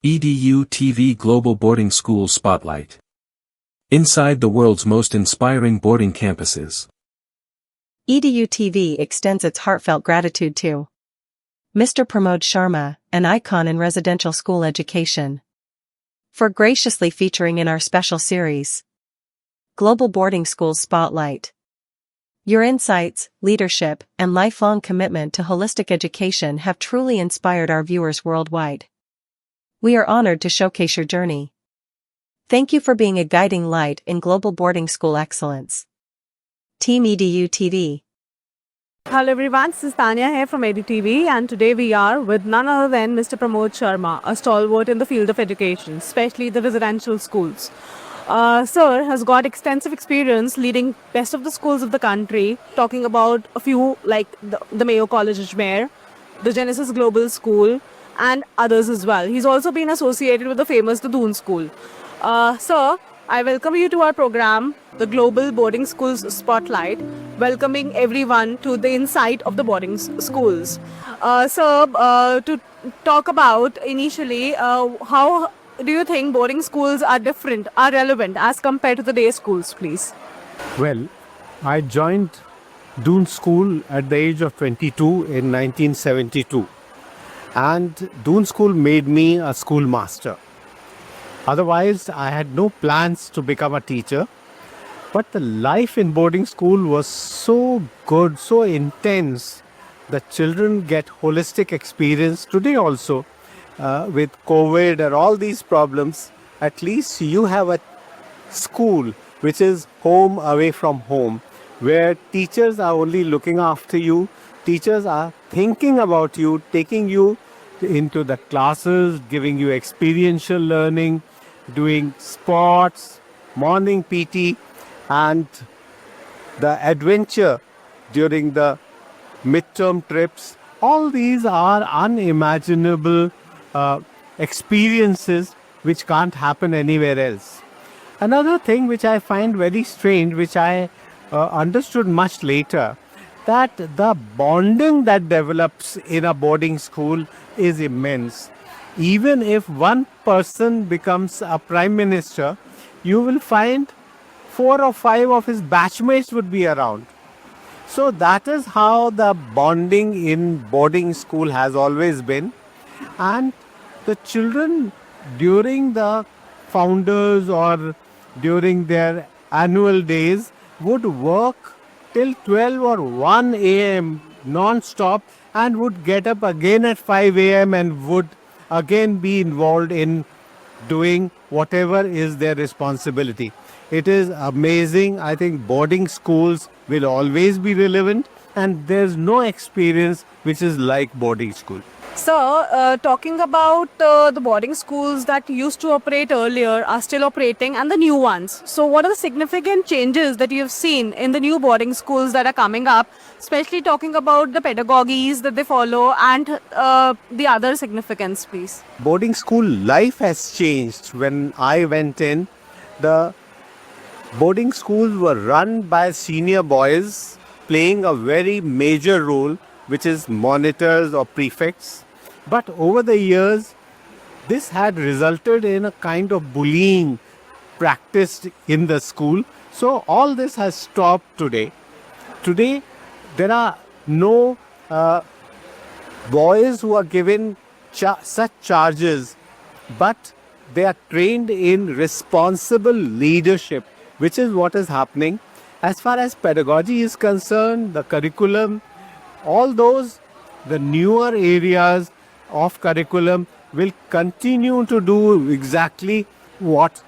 EDU TV Global Boarding School Spotlight. Inside the world's most inspiring boarding campuses. EDU TV extends its heartfelt gratitude to Mr. Pramod Sharma, an icon in residential school education, for graciously featuring in our special series, Global Boarding School Spotlight. Your insights, leadership, and lifelong commitment to holistic education have truly inspired our viewers worldwide. We are honored to showcase your journey. Thank you for being a guiding light in global boarding school excellence. Team EDU TV. Hello everyone, this is Tanya here from EDU TV, and today we are with none other than Mr. Pramod Sharma, a stalwart in the field of education, especially the residential schools. Sir has got extensive experience leading best of the schools of the country, talking about a few like the Mayo College, Ajmer, the Genesis Global School, and others as well. He's also been associated with the famous Doon School. Sir, I welcome you to our program, the Global Boarding Schools Spotlight, welcoming everyone to the insight of the boarding schools. Sir, to talk about initially, how do you think boarding schools are different, are relevant as compared to the day schools, please? Well, I joined Doon School at the age of 22 in 1972. And Doon School made me a schoolmaster. Otherwise, I had no plans to become a teacher. But the life in boarding school was so good, so intense. The children get holistic experience today also. With COVID and all these problems, at least you have a school which is home away from home, where teachers are only looking after you, teachers are thinking about you, taking you into the classes, giving you experiential learning, doing sports, morning PT, and the adventure during the midterm trips. All these are unimaginable experiences which can't happen anywhere else. Another thing which I find very strange, which I understood much later, that the bonding that develops in a boarding school is immense. Even if one person becomes a prime minister, you will find 4 or 5 of his batchmates would be around. So that is how the bonding in boarding school has always been. And the children during the founders or during their annual days would work till 12 or 1 a.m. non-stop and would get up again at 5 a.m. and would again be involved in doing whatever is their responsibility. It is amazing. I think boarding schools will always be relevant, and there's no experience which is like boarding school. Sir, talking about the boarding schools that used to operate earlier are still operating and the new ones. So what are the significant changes that you have seen in the new boarding schools that are coming up, especially talking about the pedagogies that they follow and the other significance, please? Boarding school life has changed. When I went in, the boarding schools were run by senior boys playing a very major role, which is monitors or prefects. But over the years, this had resulted in a kind of bullying practiced in the school. So all this has stopped today. Today, there are no boys who are given such charges, but they are trained in responsible leadership, which is what is happening. As far as pedagogy is concerned, the curriculum, all those, the newer areas of curriculum will continue to do exactly what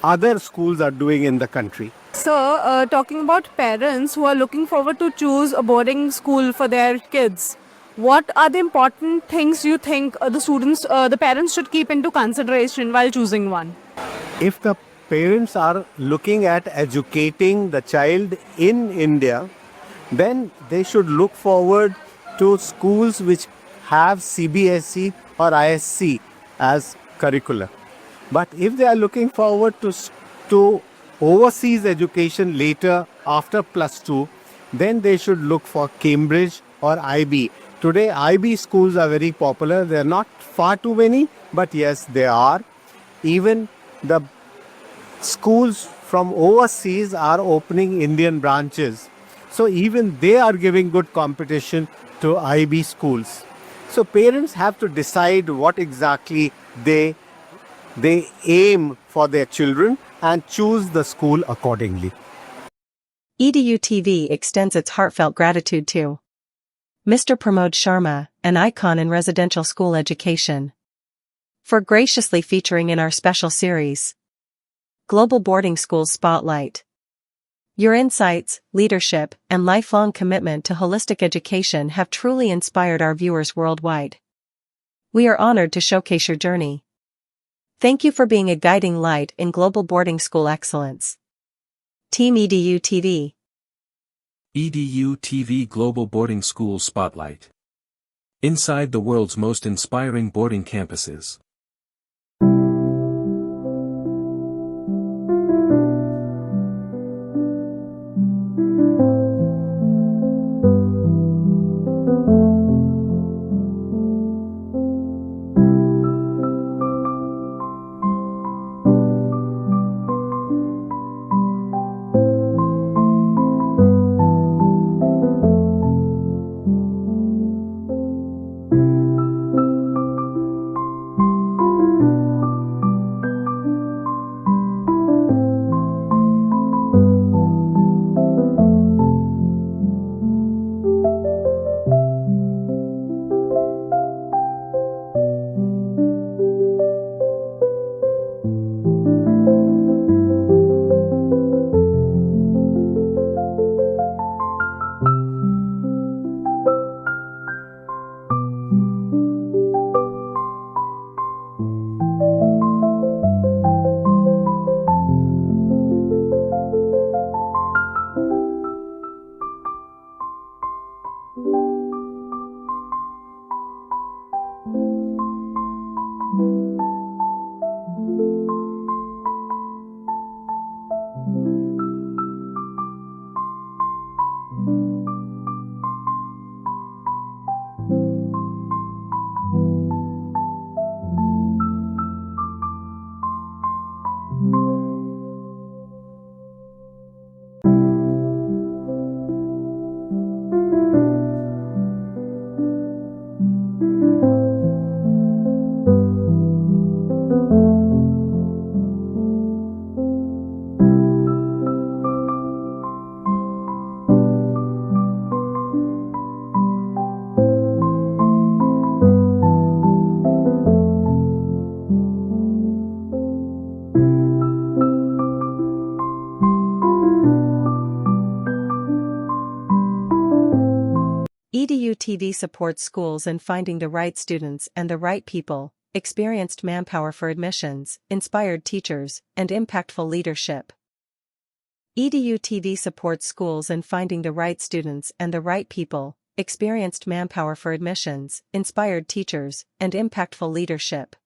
other schools are doing in the country. So, talking about parents who are looking forward to choose a boarding school for their kids, what are the important things you think the parents should keep into consideration while choosing one? If the parents are looking at educating the child in India, then they should look forward to schools which have CBSE or ISC as curricula. But if they are looking forward to overseas education later after +2, then they should look for Cambridge or IB Today, IB schools are very popular. There are not far too many, but yes, they are. Even the schools from overseas are opening Indian branches. So even they are giving good competition to IB schools. So parents have to decide what exactly they aim for their children and choose the school accordingly. EDU TV extends its heartfelt gratitude to Mr. Pramod Sharma, an icon in residential school education, for graciously featuring in our special series, Global Boarding Schools Spotlight. Your insights, leadership, and lifelong commitment to holistic education have truly inspired our viewers worldwide. We are honored to showcase your journey. Thank you for being a guiding light in global boarding school excellence. Team EDU TV. EDU TV Global Boarding School Spotlight. Inside the world's most inspiring boarding campuses. EDU TV supports schools in finding the right students and the right people, experienced manpower for admissions, inspired teachers, and impactful leadership. EDU TV supports schools in finding the right students and the right people, experienced manpower for admissions, inspired teachers, and impactful leadership.